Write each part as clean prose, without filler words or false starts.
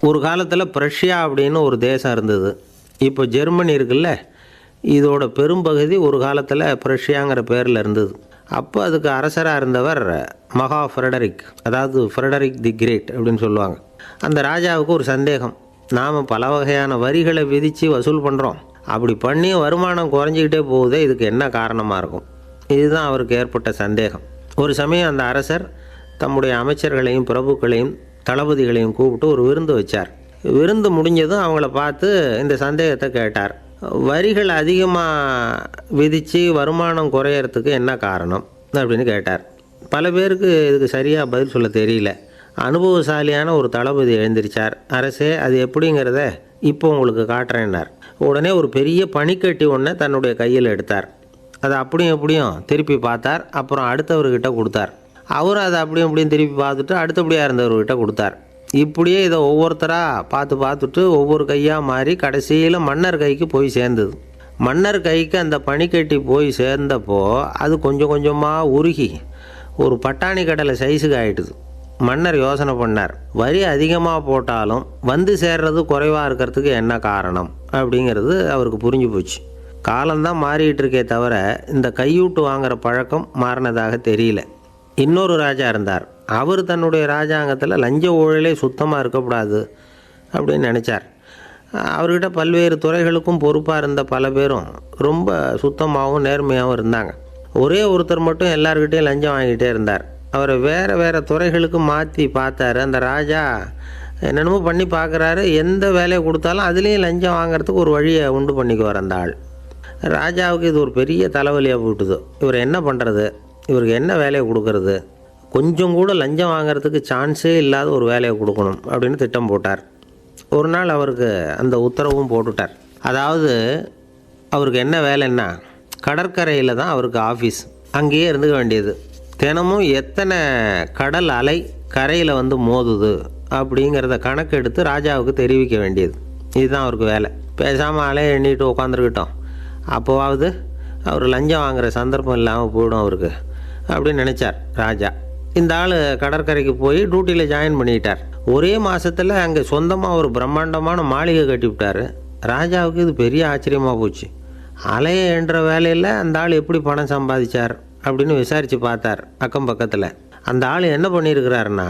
ஒரு காலத்தில் பிரஷ்யா அப்படின்னு ஒரு தேசம் இருந்தது. இப்போ ஜெர்மனி இருக்குல்ல, இதோட பெரும்பகுதி ஒரு காலத்தில் பிரஷ்யாங்கிற பேரில் இருந்தது. அப்போ அதுக்கு அரசராக இருந்தவர் மகா ஃப்ரெடரிக், அதாவது ஃப்ரெடரிக் தி கிரேட் அப்படின்னு சொல்லுவாங்க. அந்த ராஜாவுக்கு ஒரு சந்தேகம். நாம் பல வகையான வரிகளை விதித்து வசூல் பண்ணுறோம், அப்படி பண்ணி வருமானம் குறைஞ்சிக்கிட்டே போகுதே, இதுக்கு என்ன காரணமாக இருக்கும்? இதுதான் அவருக்கு ஏற்பட்ட சந்தேகம். ஒரு சமயம் அந்த அரசர் தம்முடைய அமைச்சர்களையும் பிரபுக்களையும் தளபதிகளையும் கூப்பிட்டு ஒரு விருந்து வச்சார். விருந்து முடிஞ்சதும் அவங்கள பார்த்து இந்த சந்தேகத்தை கேட்டார். வரிகள் அதிகமாக விதித்து வருமானம் குறையறதுக்கு என்ன காரணம் அப்படின்னு கேட்டார். பல பேருக்கு இதுக்கு சரியாக பதில் சொல்ல தெரியல. அனுபவசாலியான ஒரு தளபதி எழுந்திருச்சார். அரசே, அது எப்படிங்கிறத இப்போ உங்களுக்கு காட்டுறேன்னார். உடனே ஒரு பெரிய பனிக்கட்டி ஒன்றை தன்னுடைய கையில் எடுத்தார். அதை அப்படியும் எப்படியும் திருப்பி பார்த்தார். அப்புறம் அடுத்தவர்கிட்ட கொடுத்தார். அவரும் அதை அப்படியும் இப்படியும் திருப்பி பார்த்துட்டு அடுத்தபடியாக இருந்தவர்கிட்ட கொடுத்தார். இப்படியே இதை ஒவ்வொருத்தராக பார்த்துட்டு ஒவ்வொரு கையாக மாறி கடைசியில் மன்னர் கைக்கு போய் சேர்ந்தது. மன்னர் கைக்கு அந்த பனிக்கட்டி போய் சேர்ந்தப்போ அது கொஞ்சம் கொஞ்சமாக உருகி ஒரு பட்டாணி கடலை சைஸுக்கு ஆகிட்டுது. மன்னர் யோசனை பண்ணார், வரி அதிகமாக போட்டாலும் வந்து சேர்றது குறைவாக இருக்கிறதுக்கு என்ன காரணம் அப்படிங்கிறது அவருக்கு புரிஞ்சு போச்சு. காலம்தான் மாறிட்டு இருக்கே தவிர இந்த கையூட்டு வாங்குகிற பழக்கம் மாறினதாக தெரியல. இன்னொரு ராஜா இருந்தார். அவர் தன்னுடைய ராஜாங்கத்தில் லஞ்ச ஊழலே சுத்தமாக இருக்கக்கூடாது அப்படின்னு நினச்சார். அவர்கிட்ட பல்வேறு துறைகளுக்கும் பொறுப்பாக இருந்த பல பேரும் ரொம்ப சுத்தமாகவும் நேர்மையாகவும் இருந்தாங்க. ஒரே ஒருத்தர் மட்டும் எல்லார்கிட்டையும் லஞ்சம் வாங்கிட்டே இருந்தார். அவரை வேறு துறைகளுக்கு மாற்றி பார்த்தாரு. அந்த ராஜா என்னென்னமோ பண்ணி பார்க்குறாரு. எந்த வேலையை கொடுத்தாலும் அதுலேயும் லஞ்சம் வாங்கிறதுக்கு ஒரு வழியை உண்டு பண்ணிக்குவார் அந்த ஆள். ராஜாவுக்கு இது ஒரு பெரிய தலைவலியாக போட்டுது. இவர் என்ன பண்ணுறது? இவருக்கு என்ன வேலையை கொடுக்கறது? கொஞ்சம் கூட லஞ்சம் வாங்கிறதுக்கு சான்ஸே இல்லாத ஒரு வேலையை கொடுக்கணும் அப்படின்னு திட்டம் போட்டார். ஒரு நாள் அவருக்கு அந்த உத்தரவும் போட்டுட்டார். அதாவது அவருக்கு என்ன வேலைன்னா, கடற்கரையில் தான் அவருக்கு ஆஃபீஸ். அங்கேயே இருந்துக்க வேண்டியது. தினமும் எத்தனை கடல் அலை கரையில் வந்து மோதுது அப்படிங்கிறத கணக்கெடுத்து ராஜாவுக்கு தெரிவிக்க வேண்டியது. இதுதான் அவருக்கு வேலை. பேசாமல் அலையை எண்ணிட்டு உட்காந்துருக்கிட்டோம், அப்போவாவது அவர் லஞ்சம் வாங்குகிற சந்தர்ப்பம் இல்லாமல் போயிடும் அவருக்கு அப்படின்னு நினச்சார் ராஜா. இந்த ஆள் கடற்கரைக்கு போய் டியூட்டியில் ஜாயின் பண்ணிக்கிட்டார். ஒரே மாதத்தில் அங்கே சொந்தமாக ஒரு பிரம்மாண்டமான மாளிகை கட்டிவிட்டார். ராஜாவுக்கு இது பெரிய ஆச்சரியமாக போச்சு. அலையை என்ற வேலையில் அந்த ஆள் எப்படி பணம் சம்பாதிச்சார் அப்படின்னு விசாரித்து பார்த்தார் அக்கம் பக்கத்தில். அந்த ஆள் என்ன பண்ணியிருக்கிறாருன்னா,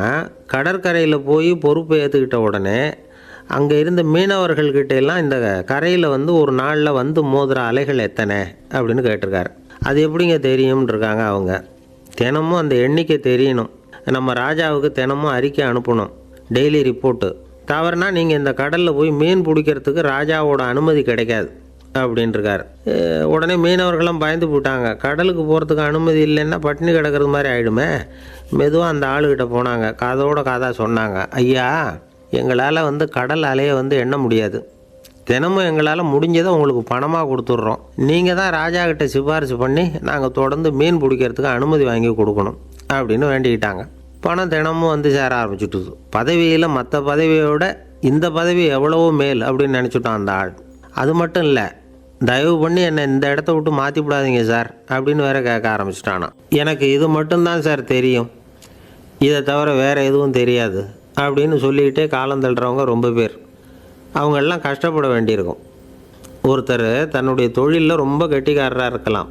கடற்கரையில் போய் பொறுப்பை ஏற்றுக்கிட்ட உடனே அங்கே இருந்த மீனவர்கள்கிட்ட எல்லாம் இந்த கரையில் வந்து ஒரு நாளில் வந்து மோதுகிற அலைகள் எத்தனை அப்படின்னு கேட்டிருக்காரு. அது எப்படிங்க தெரியும்னு இருக்காங்க அவங்க. தினமும் அந்த எண்ணிக்கை தெரியணும். நம்ம ராஜாவுக்கு தினமும் அறிக்கை அனுப்பணும், டெய்லி ரிப்போர்ட்டு. தவறுனா நீங்கள் இந்த கடலில் போய் மீன் பிடிக்கிறதுக்கு ராஜாவோட அனுமதி கிடைக்காது அப்படின்ட்டுருக்காரு. உடனே மீனவர்களும் பயந்து போட்டாங்க. கடலுக்கு போகிறதுக்கு அனுமதி இல்லைன்னா பட்டினி கிடக்கிறது மாதிரி ஆகிடுமே. மெதுவாக அந்த ஆளுகிட்ட போனாங்க. காதோட காதாக சொன்னாங்க, ஐயா, எங்களால் வந்து கடல் அலையை வந்து எண்ண முடியாது. தினமும் எங்களால் முடிஞ்சதை உங்களுக்கு பணமாக கொடுத்துட்றோம். நீங்கள் தான் ராஜா கிட்ட சிபாரிசு பண்ணி நாங்கள் தொடர்ந்து மீன் பிடிக்கிறதுக்கு அனுமதி வாங்கி கொடுக்கணும் அப்படின்னு வேண்டிக்கிட்டாங்க. பணம் தினமும் வந்து சேர ஆரம்பிச்சுட்டுது. பதவியில் மற்ற பதவியோட இந்த பதவி எவ்வளவோ மேல் அப்படின்னு நினச்சிட்டான் அந்த ஆள். அது மட்டும் இல்லை, தயவு பண்ணி என்னை இந்த இடத்த விட்டு மாற்றி விடாதீங்க சார் அப்படின்னு வேற கேட்க ஆரம்பிச்சிட்டானா. எனக்கு இது மட்டும்தான் சார் தெரியும், இதை தவிர வேறு எதுவும் தெரியாது அப்படின்னு சொல்லிக்கிட்டே காலம் தள்ளுறவங்க ரொம்ப பேர். அவங்கெல்லாம் கஷ்டப்பட வேண்டியிருக்கும். ஒருத்தர் தன்னுடைய தொழிலில் ரொம்ப கெட்டிக்காரராக இருக்கலாம்.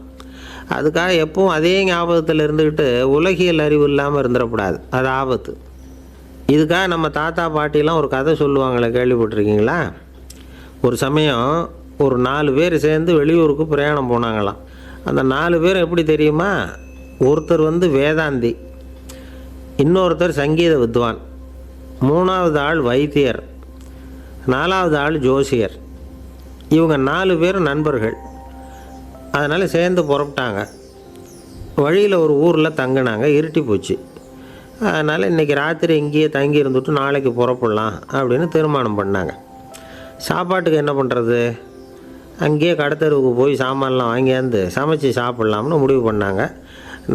அதுக்காக எப்பவும் அதே ஞாபகத்தில் இருந்துக்கிட்டு உலகியல் அறிவு இல்லாமல் இருந்துடக்கூடாது. அது ஆபத்து. இதுக்காக நம்ம தாத்தா பாட்டிலாம் ஒரு கதை சொல்லுவாங்களே, கேள்விப்பட்டிருக்கீங்களா? ஒரு சமயம் ஒரு 4 பேர் சேர்ந்து வெளியூருக்கு பிரயாணம் போனாங்களாம். அந்த 4 பேர் எப்படி தெரியுமா? ஒருத்தர் வந்து வேதாந்தி, இன்னொருத்தர் சங்கீத வித்வான், 3வது ஆள் வைத்தியர், 4வது ஆள் ஜோசியர். இவங்க 4 பேரும் நண்பர்கள். அதனால் சேர்ந்து புறப்பட்டாங்க. வழியில் ஒரு ஊரில் தங்கினாங்க. இருட்டி போச்சு. அதனால் இன்றைக்கி ராத்திரி இங்கேயே தங்கி இருந்துட்டு நாளைக்கு புறப்படலாம் அப்படின்னு தீர்மானம் பண்ணாங்க. சாப்பாட்டுக்கு என்ன பண்ணுறது? அங்கேயே கடத்தெருவுக்கு போய் சாமான்லாம் வாங்கியாந்து சமைச்சு சாப்பிட்லாம்னு முடிவு பண்ணாங்க.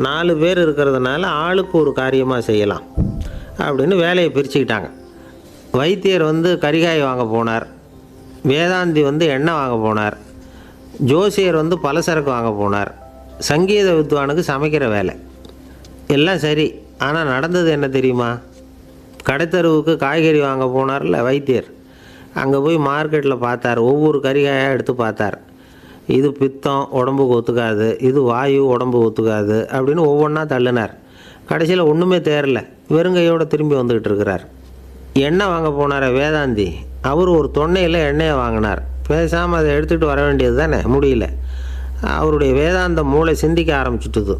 4 பேர் இருக்கிறதுனால ஆளுக்கு ஒரு காரியமாக செய்யலாம் அப்படின்னு வேலையை பிரிச்சுக்கிட்டாங்க. வைத்தியர் வந்து கரிகாய் வாங்க போனார், வேதாந்தி வந்து எண்ணெய் வாங்க போனார், ஜோசியர் வந்து பலசரக்கு வாங்க போனார், சங்கீத வித்வானுக்கு சமைக்கிற வேலை. எல்லாம் சரி. ஆனால் நடந்தது என்ன தெரியுமா? கடைத்தருவுக்கு காய்கறி வாங்க போனார்ல வைத்தியர், அங்கே போய் மார்க்கெட்டில் பார்த்தார். ஒவ்வொரு கறிகாயாக எடுத்து பார்த்தார். இது பித்தம், உடம்புக்கு ஒத்துக்காது, இது வாயு, உடம்பு ஒத்துக்காது அப்படின்னு ஒவ்வொன்றா தள்ளினார். கடைசியில் ஒன்றுமே தேரல, வெறுங்கையோடு திரும்பி வந்துக்கிட்டு இருக்கிறார். எண்ணெய் வாங்க போனார் வேதாந்தி, அவர் ஒரு தொன்னையில் எண்ணெயை வாங்கினார். பேசாமல் அதை எடுத்துகிட்டு வர வேண்டியது தானே, முடியல. அவருடைய வேதாந்த மூளை சிந்திக்க ஆரம்பிச்சுட்டுது.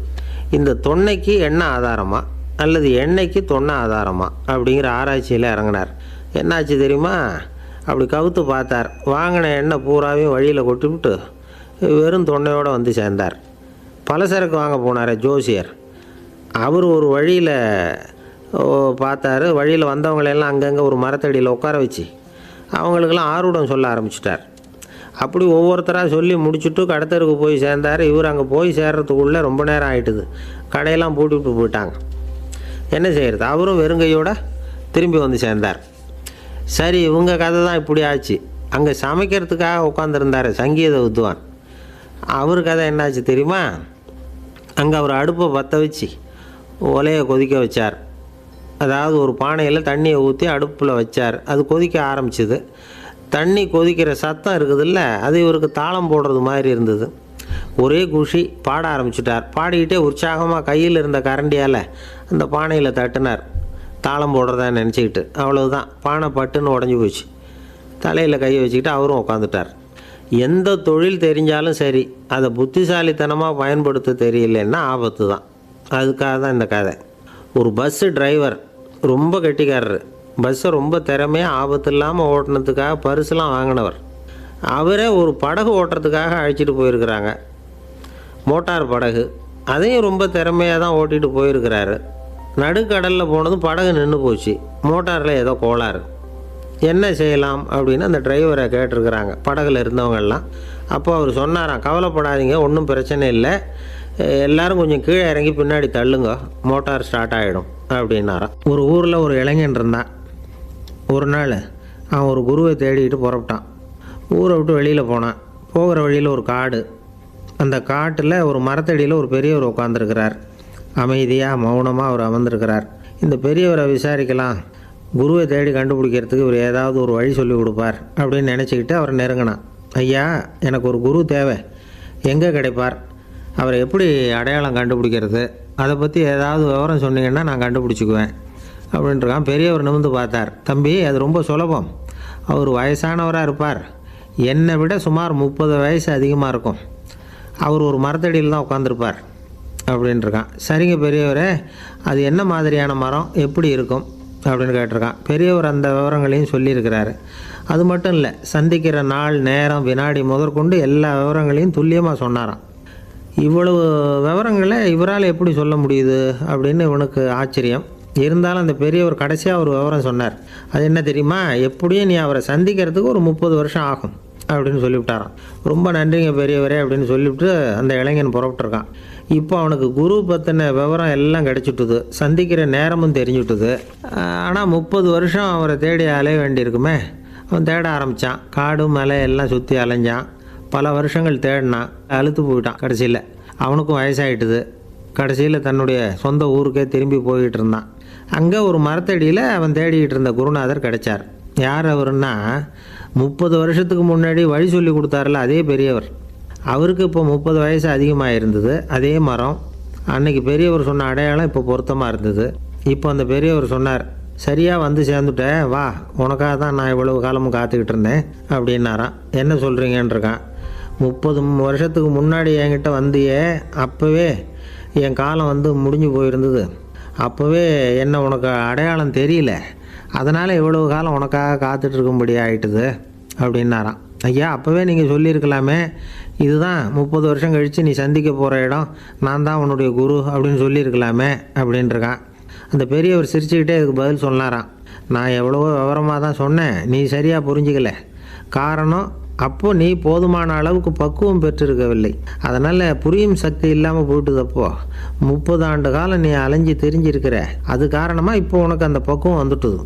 இந்த தொன்னைக்கு எண்ணெய் ஆதாரமா அல்லது எண்ணெய்க்கு தொன்னை ஆதாரமா அப்படிங்கிற ஆராய்ச்சியில் இறங்கினார். என்னாச்சு தெரியுமா? அப்படி கவுத்து பார்த்தார். வாங்கின எண்ணெய் பூராவையும் வழியில் கொட்டிவிட்டு வெறும் தொன்னையோடு வந்து சேர்ந்தார். பலசரக்கு வாங்க போனார் ஜோசியர். அவர் ஒரு வழியில் பார்த்தாரு. வழியில் வந்தவங்களெல்லாம் அங்கங்கே ஒரு மரத்தடியில் உட்கார வச்சு அவங்களுக்கெல்லாம் ஆர்வம் சொல்ல ஆரம்பிச்சிட்டார். அப்படி ஒவ்வொருத்தராக சொல்லி முடிச்சுட்டு கடத்தருக்கு போய் சேர்ந்தார். இவர் அங்கே போய் சேர்றதுக்குள்ளே ரொம்ப நேரம் ஆகிட்டுது. கடையெல்லாம் பூட்டிவிட்டு போயிட்டாங்க. என்ன செய்கிறது? அவரும் வெறுங்கையோடு திரும்பி வந்து சேர்ந்தார். சரி, இவங்க கதை தான் இப்படி ஆச்சு. அங்கே சமைக்கிறதுக்காக உட்காந்துருந்தார் சங்கீத வித்வான். அவர் கதை என்னாச்சு தெரியுமா? அங்கே அவர் அடுப்பை பற்ற வச்சு ஒலையை கொதிக்க வச்சார். அதாவது ஒரு பானையில் தண்ணியை ஊற்றி அடுப்பில் வச்சார். அது கொதிக்க ஆரம்பிச்சிது. தண்ணி கொதிக்கிற சத்தம் இருக்குதுல்ல, அது இவருக்கு தாளம் போடுறது மாதிரி இருந்தது. ஒரே குஷி, பாட ஆரம்பிச்சிட்டார். பாடிக்கிட்டே உற்சாகமாக கையில் இருந்த கரண்டியால் அந்த பானையில் தட்டினார், தாளம் போடுறதா நினச்சிக்கிட்டு. அவ்வளவுதான், பானை பட்டுன்னு உடஞ்சி போச்சு. தலையில் கையை வச்சுக்கிட்டு அவரும் உட்காந்துட்டார். எந்த தொழில் தெரிஞ்சாலும் சரி, அதை புத்திசாலித்தனமாக பயன்படுத்த தெரியலன்னா ஆபத்து தான். அதுக்காக தான் இந்த கதை. ஒரு பஸ்ஸு டிரைவர் ரொம்ப கெட்டிக்காரரு. பஸ்ஸை ரொம்ப திறமையாக ஆபத்து இல்லாமல் ஓட்டினதுக்காக பரிசுலாம் வாங்கினவர். அவரே ஒரு படகு ஓட்டுறதுக்காக அழைச்சிட்டு போயிருக்கிறாங்க, மோட்டார் படகு. அதையும் ரொம்ப திறமையாக தான் ஓட்டிகிட்டு போயிருக்கிறாரு. நடுக்கடலில் போனதும் படகு நின்று போச்சு. மோட்டாரில் ஏதோ கோளாறு. என்ன செய்யலாம் அப்படின்னு அந்த டிரைவரை கேட்டிருக்கிறாங்க படகுல இருந்தவங்கெல்லாம். அப்போ அவர் சொன்னாராம், கவலைப்படாதீங்க, ஒன்றும் பிரச்சனை இல்லை, எல்லோரும் கொஞ்சம் கீழே இறங்கி பின்னாடி தள்ளுங்க, மோட்டார் ஸ்டார்ட் ஆகிடும் அப்படின்னாராம். ஒரு ஊரில் ஒரு இளைஞன் இருந்தான். ஒரு நாள் அவன் ஒரு குருவை தேடிக்கிட்டு புறப்பட்டான். ஊரை விட்டு வெளியில் போனான். போகிற வழியில் ஒரு காடு. அந்த காட்டில் ஒரு மரத்தடியில் ஒரு பெரியவர் உட்காந்துருக்கிறார். அமைதியாக மௌனமாக அவர் அமர்ந்திருக்கிறார். இந்த பெரியவரை விசாரிக்கலாம், குருவை தேடி கண்டுபிடிக்கிறதுக்கு இவர் ஏதாவது ஒரு வழி சொல்லி கொடுப்பார் அப்படின்னு நினச்சிக்கிட்டு அவரை நெருங்கினான். ஐயா, எனக்கு ஒரு குரு தேவை, எங்கே கிடைப்பார்? அவரை எப்படி அடையாளம் கண்டுபிடிக்கிறது? அதை பற்றி ஏதாவது விவரம் சொன்னீங்கன்னா நான் கண்டுபிடிச்சிக்குவேன் அப்படின்ட்டுருக்கான். பெரியவர் நிமிர்ந்து பார்த்தார். தம்பி, அது ரொம்ப சுலபம். அவர் வயசானவராக இருப்பார், என்னை விட சுமார் 30 வயசு அதிகமாக இருக்கும். அவர் ஒரு மரத்தடியில் தான் உட்காந்துருப்பார் அப்படின்ட்டுருக்கான். சரிங்க பெரியவரே, அது என்ன மாதிரியான மரம், எப்படி இருக்கும் அப்படின்னு கேட்டிருக்கான். பெரியவர் அந்த விவரங்களையும் சொல்லியிருக்கிறாரு. அது மட்டும் இல்லை, சந்திக்கிற நாள், நேரம், வினாடி முதற்கொண்டு எல்லா விவரங்களையும் துல்லியமாக சொன்னாராம். இவ்வளவு விவரங்களை இவரால் எப்படி சொல்ல முடியுது அப்படின்னு இவனுக்கு ஆச்சரியம். இருந்தாலும் அந்த பெரியவர் கடைசியாக ஒரு விவரம் சொன்னார். அது என்ன தெரியுமா? எப்படியும் நீ அவரை சந்திக்கிறதுக்கு ஒரு 30 வருஷம் ஆகும் அப்படின்னு சொல்லிவிட்டாராம். ரொம்ப நன்றிங்க பெரியவரே அப்படின்னு சொல்லிவிட்டு அந்த இளைஞன் புறப்பட்டுருக்கான். இப்போ அவனுக்கு குரு பற்றின விவரம் எல்லாம் கிடச்சிட்டுது, சந்திக்கிற நேரமும் தெரிஞ்சுட்டுது. ஆனால் 30 வருஷம் அவரை தேடி அலைய வேண்டியிருக்குமே. அவன் தேட ஆரம்பித்தான். காடு மலை எல்லாம் சுற்றி அலைஞ்சான். பல வருஷங்கள் தேடினான், அழுத்து போயிட்டான். கடைசியில் அவனுக்கும் வயசாகிட்டுது. கடைசியில் தன்னுடைய சொந்த ஊருக்கே திரும்பி போய்கிட்டு இருந்தான். அங்கே ஒரு மரத்தடியில் அவன் தேடிக்கிட்டு இருந்த குருநாதர் கிடைச்சார். யார் அவருன்னா, 30 வருஷத்துக்கு முன்னாடி வழி சொல்லி கொடுத்தாருல அதே பெரியவர். அவருக்கு இப்போ 30 வயசு அதிகமாக இருந்தது. அதே மரம், அன்னைக்கு பெரியவர் சொன்ன அடையாளம் இப்போ பொருத்தமாக இருந்தது. இப்போ அந்த பெரியவர் சொன்னார், சரியாக வந்து சேர்ந்துட்டேன், வா, உனக்காக தான் நான் இவ்வளவு காலமும் காத்துக்கிட்டு இருந்தேன் அப்படின்னாராம். என்ன சொல்கிறீங்கன்றிருக்கான். 30 வருஷத்துக்கு முன்னாடி என்கிட்ட வந்தியே, அப்போவே என் காலம் வந்து முடிஞ்சு போயிருந்தது. அப்போவே என்ன உனக்கு அடையாளம் தெரியல, அதனால் இவ்வளவு காலம் உனக்காக காத்துட்ருக்கும்படி ஆகிட்டுது அப்படின்னாராம். ஐயா, அப்போவே நீங்கள் சொல்லியிருக்கலாமே, இதுதான் 30 வருஷம் கழித்து நீ சந்திக்க போகிற இடம், நான் தான் உன்னுடைய குரு அப்படின்னு சொல்லியிருக்கலாமே அப்படின்ட்டுருக்கான். அந்த பெரியவர் சிரிச்சுக்கிட்டே இதுக்கு பதில் சொன்னாராம். நான் எவ்வளவோ விவரமாக தான் சொன்னேன், நீ சரியாக புரிஞ்சிக்கல. காரணம், அப்போது நீ போதுமான அளவுக்கு பக்குவம் பெற்றிருக்கவில்லை, அதனால் புரியும் சக்தி இல்லாமல் போயிட்டுதப்போ 30 ஆண்டு காலம் நீ அலைஞ்சி தெரிஞ்சிருக்கிற. அது காரணமாக இப்போ உனக்கு அந்த பக்குவம் வந்துட்டுது,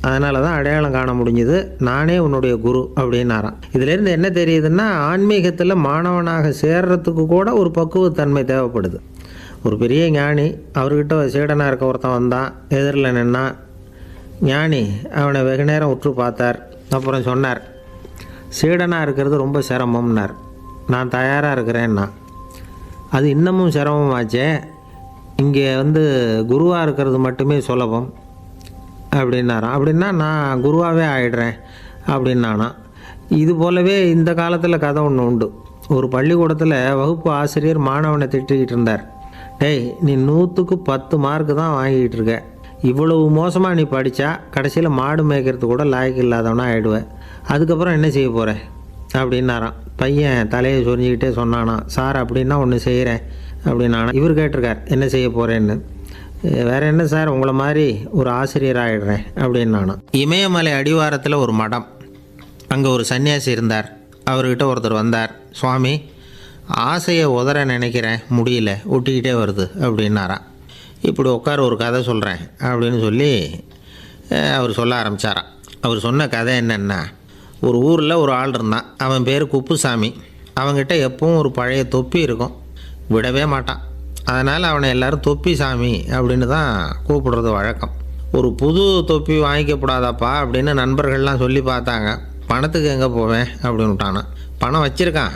அதனால தான் அடையாளம் காண முடிஞ்சுது, நானே உன்னுடைய குரு அப்படின்னாராம். இதிலேருந்து என்ன தெரியுதுன்னா, ஆன்மீகத்தில் மாணவனாக சேர்றதுக்கு கூட ஒரு பக்குவத்தன்மை தேவைப்படுது. ஒரு பெரிய ஞானி, அவர்கிட்ட சீடனாக இருக்க ஒருத்தன் வந்தான், எதிரில் நின்னான். ஞானி அவனை வெகு நேரம் உற்று பார்த்தார். அப்புறம் சொன்னார், சீடனாக இருக்கிறது ரொம்ப சிரமம்னார். நான் தயாராக இருக்கிறேன்னா. அது இன்னமும் சிரமமாச்சே, இங்கே குருவாக இருக்கிறது மட்டுமே சுலபம் அப்படின்னாராம். அப்படின்னா நான் குருவாகவே ஆகிடுறேன் அப்படின்னானா. இது போலவே இந்த காலத்தில் கதை ஒன்று உண்டு. ஒரு பள்ளிக்கூடத்தில் வகுப்பு ஆசிரியர் மாணவனை திட்டிக்கிட்டு இருந்தார். டேய், நீ 100க்கு 10 மார்க்கு தான் வாங்கிக்கிட்டு இருக்க. இவ்வளவு மோசமாக நீ படித்தா கடைசியில் மாடு மேய்க்கிறது கூட லாய்க்கு இல்லாதவனா ஆகிடுவேன். அதுக்கப்புறம் என்ன செய்ய போகிறேன் அப்படின்னாராம். பையன் தலையை சொரிஞ்சிக்கிட்டே சொன்னானா, சார் அப்படின்னா ஒன்று செய்கிறேன் அப்படின்னானா. இவர் கேட்டிருக்கார், என்ன செய்ய போகிறேன்னு. வேறு என்ன சார், உங்களை மாதிரி ஒரு ஆசிரியர் ஆகிடுறேன் அப்படின்னானா. இமயமலை அடிவாரத்தில் ஒரு மடம். அங்கே ஒரு சன்னியாசி இருந்தார். அவர்கிட்ட ஒருத்தர் வந்தார். சுவாமி, ஆசையை உதற நினைக்கிறேன், முடியல, ஒட்டிக்கிட்டே வருது அப்படின்னாராம். இப்படி உட்கார, ஒரு கதை சொல்கிறேன் அப்படின்னு சொல்லி அவர் சொல்ல ஆரம்பித்தாராம். அவர் சொன்ன கதை என்னென்னா, ஒரு ஊரில் ஒரு ஆள் இருந்தான். அவன் பேர் குப்புசாமி. அவங்ககிட்ட எப்பவும் ஒரு பழைய தொப்பி இருக்கும், விடவே மாட்டான். அதனால் அவனை எல்லோரும் தொப்பி சாமி அப்படின்னு தான் கூப்பிடுறது வழக்கம். ஒரு புது தொப்பி வாங்கிக்கப்படாதாப்பா அப்படின்னு நண்பர்கள்லாம் சொல்லி பார்த்தாங்க. பணத்துக்கு எங்கே போவேன் அப்படின்னு விட்டானா. பணம் வச்சுருக்கான்,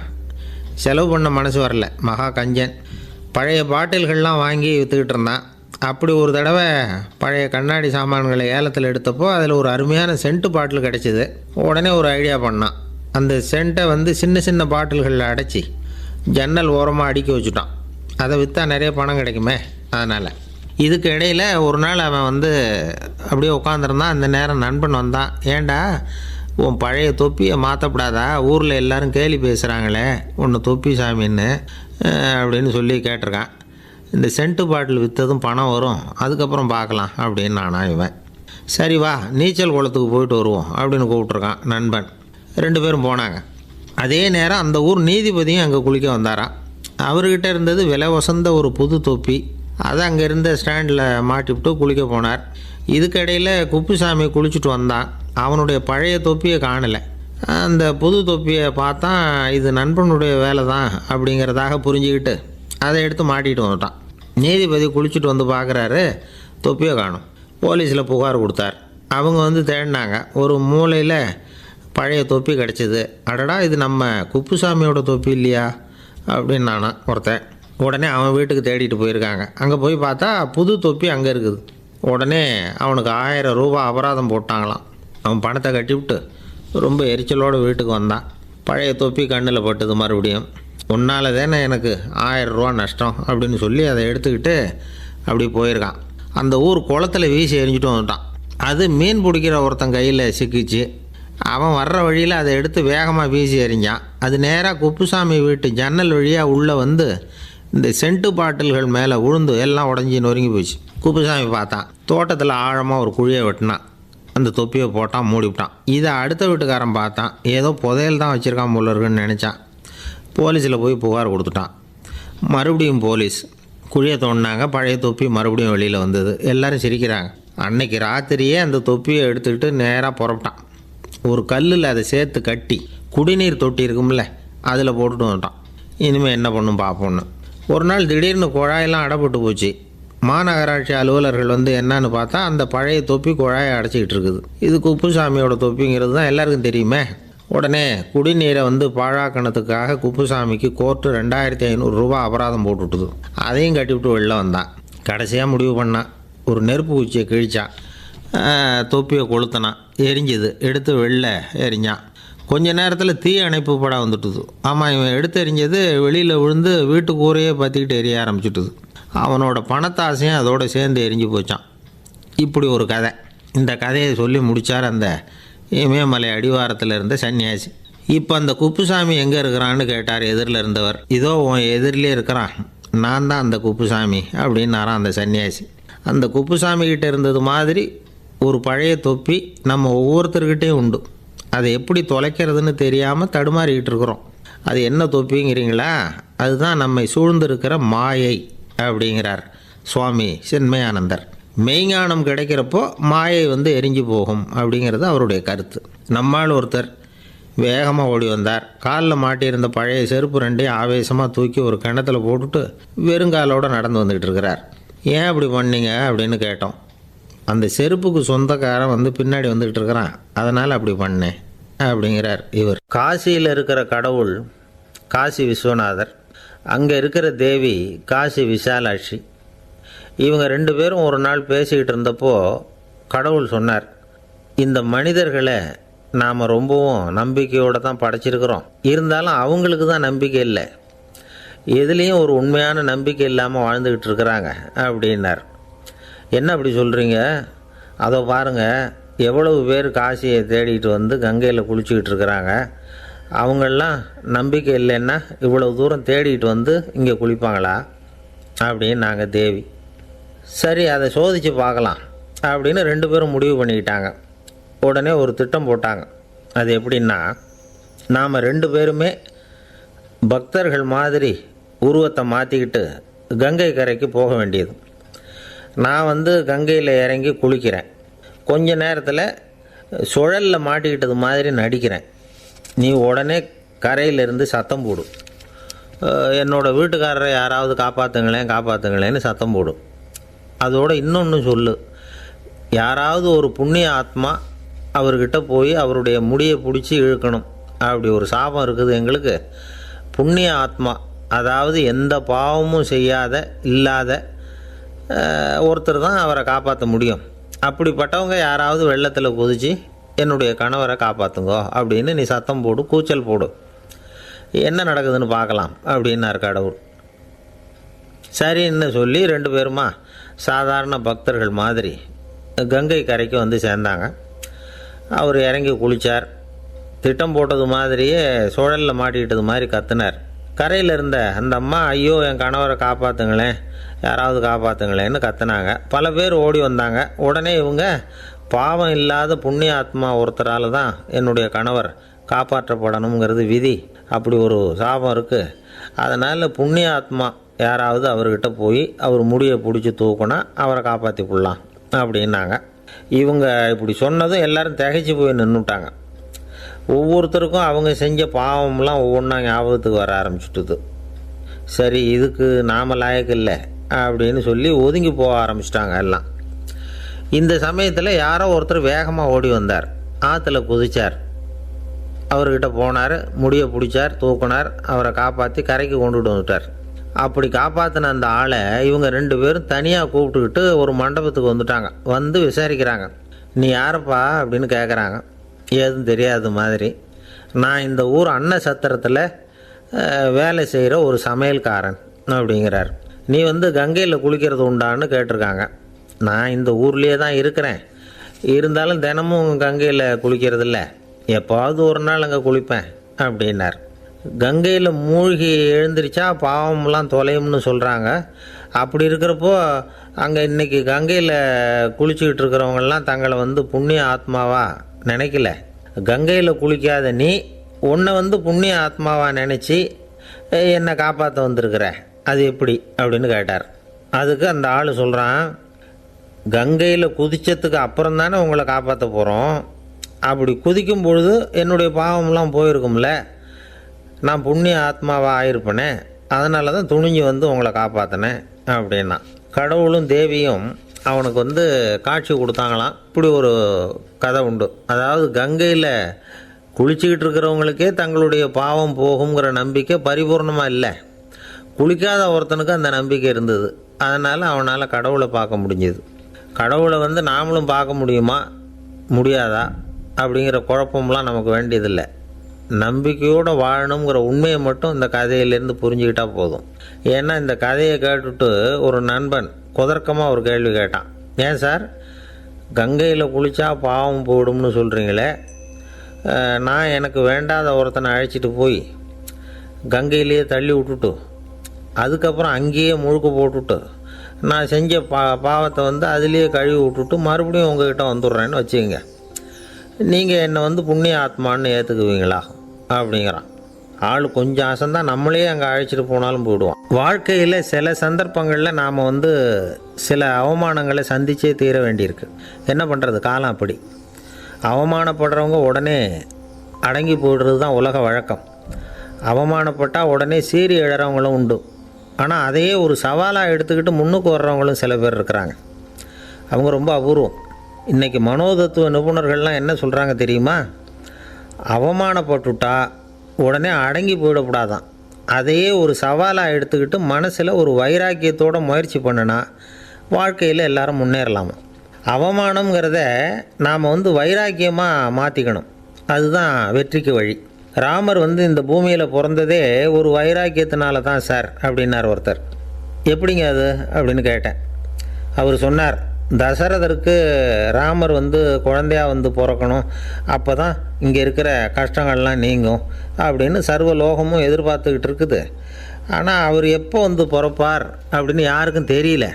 செலவு பண்ண மனசு வரல. மகா கஞ்சன். பழைய பாட்டில்கள்லாம் வாங்கி விற்றுக்கிட்டு இருந்தான். அப்படி ஒரு தடவை பழைய கண்ணாடி சாமான்களை ஏலத்தில் எடுத்தப்போ அதில் ஒரு அருமையான சென்ட்டு பாட்டில் கிடச்சிது. உடனே ஒரு ஐடியா பண்ணான். அந்த சென்ட்டை சின்ன சின்ன பாட்டில்களில் அடைச்சி ஜன்னல் ஓரமாக அடுக்கி வச்சுட்டான். அதை விற்றா நிறைய பணம் கிடைக்குமே, அதனால். இதுக்கு இடையில் ஒரு நாள் அவன் அப்படியே உட்காந்துருந்தான். அந்த நேரம் நண்பன் வந்தான். ஏண்டா, உன் பழைய தொப்பியை மாற்றப்படாதா? ஊரில் எல்லோரும் கேலி பேசுகிறாங்களே ஒன்று தொப்பி சாமின்னு அப்படின்னு சொல்லி கேட்டிருக்கான். இந்த சென்ட்டு பாட்டில் விற்றதும் பணம் வரும், அதுக்கப்புறம் பார்க்கலாம் அப்படின்னு நானா. இவன் சரி வா, நீச்சல் குளத்துக்கு போயிட்டு வருவோம் அப்படின்னு கூப்பிட்ருக்கான் நண்பன். 2 பேரும் போனாங்க. அதே நேரம் அந்த ஊர் நீதிபதியும் அங்கே குளிக்க வந்தாராம். அவர்கிட்ட இருந்தது விலை வசந்த ஒரு புது தொப்பி. அதை அங்கே இருந்த ஸ்டாண்டில் மாட்டிவிட்டு குளிக்க போனார். இதுக்கிடையில் குப்புசாமி குளிச்சுட்டு வந்தான். அவனுடைய பழைய தொப்பியை காணலை. அந்த புது தொப்பியை பார்த்தா இது நண்பனுடைய வேலை தான் அப்படிங்கிறதாக புரிஞ்சுக்கிட்டு அதை எடுத்து மாட்டிகிட்டு வந்துட்டான். நீதிபதி குளிச்சுட்டு வந்து பார்க்குறாரு, தொப்பியை காணும். போலீஸில் புகார் கொடுத்தார். அவங்க தேடினாங்க. ஒரு மூலையில் பழைய தொப்பி கிடச்சிது. அடடா, இது நம்ம குப்புசாமியோட தொப்பி இல்லையா அப்படின்னு நானா ஒருத்தன். உடனே அவன் வீட்டுக்கு தேடிட்டு போயிருக்காங்க. அங்கே போய் பார்த்தா புது தொப்பி அங்கே இருக்குது. உடனே அவனுக்கு 1000 ரூபா அபராதம் போட்டாங்களாம். அவன் பணத்தை கட்டிவிட்டு ரொம்ப எரிச்சலோடு வீட்டுக்கு வந்தான். பழைய தொப்பி கண்ணில் பட்டுது. மறுபடியும், உன்னால் தானே எனக்கு 1000 ரூபா நஷ்டம் அப்படின்னு சொல்லி அதை எடுத்துக்கிட்டு அப்படி போயிருக்கான். அந்த ஊர் குளத்தில் வீசி எரிஞ்சிட்டு வந்துட்டான். அது மீன் பிடிக்கிற ஒருத்தன் கையில் சிக்கிச்சு. அவன் வர்ற வழியில் அதை எடுத்து வேகமாக வீசி எறிஞ்சான். அது நேராக குப்புசாமி வீட்டு ஜன்னல் வழியாக உள்ளே இந்த சென்ட்டு பாட்டில்கள் மேலே விழுந்து எல்லாம் உடஞ்சி நொறுங்கி போச்சு. குப்புசாமி பார்த்தான். தோட்டத்தில் ஆழமாக ஒரு குழியை வெட்டினான். அந்த தொப்பியை போட்டான், மூடிவிட்டான். இதை அடுத்த வீட்டுக்காரன் பார்த்தான். ஏதோ புதையல் தான் வச்சுருக்கான் போல இருக்குன்னு நினச்சான். போலீஸில் போய் புகார் கொடுத்துட்டான். மறுபடியும் போலீஸ் குழியை தோண்டினாங்க. பழைய தொப்பி மறுபடியும் வெளியில் வந்தது. எல்லோரும் சிரிக்கிறாங்க. அன்னைக்கு ராத்திரியே அந்த தொப்பியை எடுத்துக்கிட்டு நேராக புறப்பட்டான். ஒரு கல்லில் அதை சேர்த்து கட்டி குடிநீர் தொட்டி இருக்கும்ல, அதில் போட்டுட்டு வந்துட்டான். இனிமேல் என்ன பண்ணும் பார்ப்போன்னு. ஒரு நாள் திடீர்னு குழாயெல்லாம் அடைப்பட்டு போச்சு. மாநகராட்சி அலுவலர்கள் என்னன்னு பார்த்தா அந்த பழைய தொப்பி குழாயை அடைச்சிக்கிட்டு இருக்குது. இது குப்புசாமியோட தொப்பிங்கிறது தான் எல்லாருக்கும் தெரியுமே. உடனே குடிநீரை பாழாக்கணத்துக்காக குப்புசாமிக்கு கோர்ட்டு 2500 ரூபா அபராதம் போட்டுவிட்டுது. அதையும் கட்டிவிட்டு வெளில வந்தான். கடைசியாக முடிவு பண்ணான். ஒரு நெருப்பு குச்சியை கிழிச்சான். தொப்பியை கொளுத்தினான். எரிஞ்சுது. எடுத்து வெளில எரிஞ்சான். கொஞ்ச நேரத்தில் தீ அணைப்பு படம் வந்துட்டுது. ஆமாம், இவன் எடுத்து எரிஞ்சது வெளியில் விழுந்து வீட்டு கூரையே பற்றிக்கிட்டு எரிய ஆரம்பிச்சுட்டுது. அவனோட பணத்தாசையும் அதோடு சேர்ந்து எரிஞ்சு போச்சான். இப்படி ஒரு கதை. இந்த கதையை சொல்லி முடித்தார் அந்த இமயமலை அடிவாரத்தில் இருந்த சன்னியாசி. இப்போ அந்த குப்புசாமி எங்கே இருக்கிறான்னு கேட்டார் எதிரில் இருந்தவர். இதோ உன் எதிரிலே இருக்கிறான், நான் தான் அந்த குப்புசாமி அப்படின்னாரான் அந்த சன்னியாசி. அந்த குப்புசாமிக்கிட்ட இருந்தது மாதிரி ஒரு பழைய தொப்பி நம்ம ஒவ்வொருத்தர்கிட்டையும் உண்டு. அதை எப்படி தொலைக்கிறதுன்னு தெரியாமல் தடுமாறிக்கிட்டு இருக்கிறோம். அது என்ன தொப்பிங்கிறீங்களா? அதுதான் நம்மை சூழ்ந்திருக்கிற மாயை அப்படிங்கிறார் சுவாமி சின்மயானந்தர். மெய்ஞானம் கிடைக்கிறப்போ மாயை எரிஞ்சு போகும் அப்படிங்கிறது அவருடைய கருத்து. நம்மால் ஒருத்தர் வேகமாக ஓடி வந்தார். காலில் மாட்டியிருந்த பழைய செருப்பு 2 ஆவேசமாக தூக்கி ஒரு கிணத்துல போட்டுட்டு வெறுங்காலோடு நடந்து வந்துக்கிட்டு இருக்கிறார். ஏன் அப்படி பண்ணீங்க அப்படின்னு கேட்டோம். அந்த செருப்புக்கு சொந்தக்காரன் வந்து பின்னாடி வந்துக்கிட்டு இருக்கிறான், அதனால் அப்படி பண்ணேன் அப்படிங்கிறார் இவர். காசியில் இருக்கிற கடவுள் காசி விஸ்வநாதர், அங்கே இருக்கிற தேவி காசி விசாலாட்சி. இவங்க 2 பேரும் ஒரு நாள் பேசிக்கிட்டு இருந்தப்போ கடவுள் சொன்னார், இந்த மனிதர்களை நாம் ரொம்பவும் நம்பிக்கையோடு தான் படைச்சிருக்கிறோம், இருந்தாலும் அவங்களுக்கு தான் நம்பிக்கை இல்லை, எதுலேயும் ஒரு உண்மையான நம்பிக்கை இல்லாமல் வாழ்ந்துக்கிட்டு இருக்கிறாங்க அப்படின்னார். என்ன அப்படி சொல்கிறீங்க? அதை பாருங்கள், எவ்வளவு பேர் காசியை தேடிட்டு வந்து கங்கையில் குளிச்சுக்கிட்டு இருக்கிறாங்க, அவங்களெலாம் நம்பிக்கை இல்லைன்னா இவ்வளவு தூரம் தேடிட்டு வந்து இங்கே குளிப்பாங்களா அப்படின்னு நாங்கள் தேவி. சரி, அதை சோதித்து பார்க்கலாம் அப்படின்னு 2 பேரும் முடிவு பண்ணிக்கிட்டாங்க. உடனே ஒரு திட்டம் போட்டாங்க. அது எப்படின்னா, நாம் 2 பேருமே பக்தர்கள் மாதிரி உருவத்தை மாற்றிக்கிட்டு கங்கை கரைக்கு போக வேண்டியது. நான் வந்து கங்கையில் இறங்கி குளிக்கிறேன், கொஞ்ச நேரத்தில் சுழலில் மாட்டிக்கிட்டது மாதிரி நடிக்கிறேன். நீ உடனே கரையிலிருந்து சத்தம் போடும், என்னோடய வீட்டுக்காரரை யாராவது காப்பாற்றுங்களேன்னு சத்தம் போடும். அதோடு இன்னொன்று சொல்லு, யாராவது ஒரு புண்ணிய ஆத்மா அவர்கிட்ட போய் அவருடைய முடியை பிடிச்சி இழுக்கணும், அப்படி ஒரு சாபம் இருக்குது எங்களுக்கு. புண்ணிய ஆத்மா, அதாவது எந்த பாவமும் செய்யாத இல்லாத ஒருத்தர் தான் அவரை காப்பாற்ற முடியும். அப்படிப்பட்டவங்க யாராவது வெள்ளத்தில் குதித்து என்னுடைய கணவரை காப்பாற்றுங்கோ அப்படின்னு நீ சத்தம் போடு, கூச்சல் போடு, என்ன நடக்குதுன்னு பார்க்கலாம் அப்படின்னார் கடவுள். சரின்னு சொல்லி 2 பேருமா சாதாரண பக்தர்கள் மாதிரி கங்கை கரைக்கு வந்து சேர்ந்தாங்க. அவர் இறங்கி குளித்தார். திட்டம் போட்டது மாதிரியே சுழலில் மாட்டிக்கிட்டது மாதிரி கத்துனார். கரையில் இருந்த அந்த அம்மா, ஐயோ என் கணவரை காப்பாற்றுங்களேன், யாராவது காப்பாற்றுங்களேன்னு கத்துனாங்க. பல பேர் ஓடி வந்தாங்க. உடனே இவங்க, பாவம் இல்லாத புண்ணிய ஆத்மா ஒருத்தரால் தான் என்னுடைய கணவர் காப்பாற்றப்படணுங்கிறது விதி, அப்படி ஒரு சாபம் இருக்குது, அதனால் புண்ணிய ஆத்மா யாராவது அவர்கிட்ட போய் அவர் முடியை பிடிச்சி தூக்குனா அவரை காப்பாற்றி போடலாம் அப்படின்னாங்க. இவங்க இப்படி சொன்னதும் எல்லோரும் திகைச்சு போய் நின்றுட்டாங்க. ஒவ்வொருத்தருக்கும் அவங்க செஞ்ச பாவம்லாம் ஒவ்வொன்றா ஞாபகத்துக்கு வர ஆரம்பிச்சுட்டுது. சரி, இதுக்கு நாம் லாயக்கு இல்லை அப்படின்னு சொல்லி ஒதுங்கி போக ஆரம்பிச்சிட்டாங்க எல்லாம். இந்த சமயத்தில் யாரோ ஒருத்தர் வேகமாக ஓடி வந்தார், ஆற்றுல குதிச்சார். அவர்கிட்ட போனார், முடியை பிடிச்சார், தூக்கினார், அவரை காப்பாற்றி கரைக்கு கொண்டுட்டு வந்துட்டார். அப்படி காப்பாற்றின அந்த ஆளை இவங்க 2 பேரும் தனியாக கூப்பிட்டுக்கிட்டு ஒரு மண்டபத்துக்கு வந்துட்டாங்க. வந்து விசாரிக்கிறாங்க. நீ யாரப்பா அப்படின்னு கேட்குறாங்க. ஏதும் தெரியாத மாதிரி. நான் இந்த ஊர் அன்ன சத்திரத்தில் வேலை செய்கிற ஒரு சமையல்காரன் அப்படிங்கிறார். நீ வந்து கங்கையில் குளிக்கிறது உண்டான்னு கேட்டிருக்காங்க. நான் இந்த ஊர்லேயே தான் இருக்கிறேன், இருந்தாலும் தினமும் கங்கையில் குளிக்கிறதில்ல, எப்போவாவது ஒரு நாள் அங்கே குளிப்பேன் அப்படின்னார். கங்கையில் மூழ்கி எழுந்திரிச்சா பாவம்லாம் தொலையும்னு சொல்கிறாங்க. அப்படி இருக்கிறப்போ அங்கே இன்றைக்கி கங்கையில் குளிச்சுக்கிட்டு இருக்கிறவங்கெல்லாம் தங்களை வந்து புண்ணிய ஆத்மாவாக நினைக்கல. கங்கையில் குளிக்காத நீ உன்னை வந்து புண்ணிய ஆத்மாவாக நினச்சி என்னை காப்பாற்ற வந்திருக்கிற, அது எப்படி அப்படின்னு கேட்டார். அதுக்கு அந்த ஆள் சொல்கிறான், கங்கையில் குதித்ததுக்கு அப்புறம் தானே உங்களை காப்பாற்ற போகிறோம், அப்படி குதிக்கும் பொழுது என்னுடைய பாவம்லாம் போயிருக்கும்ல, நான் புண்ணிய ஆத்மாவாக ஆயிருப்பேனே, அதனால தான் துணிஞ்சு வந்து உங்களை காப்பாற்றினேன் அப்படின்னா. கடவுளும் தேவியும் அவனுக்கு வந்து காட்சி கொடுத்தாங்களாம். இப்படி ஒரு கதை உண்டு. அதாவது கங்கையில் குளிச்சுக்கிட்டு இருக்கிறவங்களுக்கே தங்களுடைய பாவம் போகுங்கிற நம்பிக்கை பரிபூர்ணமாக இல்லை, குளிக்காத ஒருத்தனுக்கு அந்த நம்பிக்கை இருந்தது. அதனால் அவனால் கடவுளை பார்க்க முடிஞ்சது. கடவுளை வந்து நாமளும் பார்க்க முடியுமா முடியாதா அப்படிங்கிற குழப்பம்லாம் நமக்கு வேண்டியதில்லை. நம்பிக்கையோடு வாழணுங்கிற உண்மையை மட்டும் இந்த கதையிலேருந்து புரிஞ்சுக்கிட்டால் போதும். ஏன்னா இந்த கதையை கேட்டுட்டு ஒரு நண்பன் குதர்க்கமாக ஒரு கேள்வி கேட்டான். ஏன் சார், கங்கையில் குளித்தா பாவம் போயிடும்னு சொல்கிறீங்களே, நான் எனக்கு வேண்டாத ஒருத்தனை அழைச்சிட்டு போய் கங்கையிலேயே தள்ளி விட்டுட்டு அதுக்கப்புறம் அங்கேயே முழுக்க போட்டுட்டு நான் செஞ்ச பாவத்தை வந்து அதுலேயே கழுவி விட்டுட்டு மறுபடியும் உங்ககிட்ட வந்துடுறேன்னு வச்சுக்கோங்க, நீங்கள் என்னை வந்து புண்ணிய ஆத்மான்னு ஏற்றுக்குவீங்களா அப்படிங்கிறான். ஆள் கொஞ்சம் அசந்தான் நம்மளே அங்கே அழைச்சிட்டு போனாலும் போயிடுவான். வாழ்க்கையில் சில சந்தர்ப்பங்களில் நாம் வந்து சில அவமானங்களை சந்தித்தே தீர வேண்டியிருக்கு. என்ன பண்ணுறது, காலம் அப்படி. அவமானப்படுறவங்க உடனே அடங்கி போய்டுறது தான் உலக வழக்கம். அவமானப்பட்டால் உடனே சீறி எழறவங்களும் உண்டு. ஆனால் அதையே ஒரு சவாலாக எடுத்துக்கிட்டு முன்னுக்கு வர்றவங்களும் சில பேர் இருக்கிறாங்க. அவங்க ரொம்ப அபூர்வம். இன்றைக்கி மனோதத்துவ நிபுணர்கள்லாம் என்ன சொல்கிறாங்க தெரியுமா? அவமானப்பட்டுட்டா உடனே அடங்கி போயிடக்கூடாதான். அதையே ஒரு சவாலாக எடுத்துக்கிட்டு மனசில் ஒரு வைராக்கியத்தோடு முயற்சி பண்ணினா வாழ்க்கையில் எல்லாரும் முன்னேறலாமா. அவமானங்கிறத நாம் வைராக்கியமாக மாற்றிக்கணும். அதுதான் வெற்றிக்கு வழி. ராமர் இந்த பூமியில் பிறந்ததே ஒரு வைராக்கியத்தினால தான் சார் அப்படின்னார் ஒருத்தர். எப்படிங்க அது அப்படின்னு கேட்டேன். அவர் சொன்னார், தசரதருக்கு ராமர் குழந்தையாக பிறக்கணும், அப்போ தான் இங்கே இருக்கிற கஷ்டங்கள்லாம் நீங்கும் அப்படின்னு சர்வ லோகமும் எதிர்பார்த்துக்கிட்டு இருக்குது. ஆனால் அவர் எப்போ பிறப்பார் அப்படின்னு யாருக்கும் தெரியல.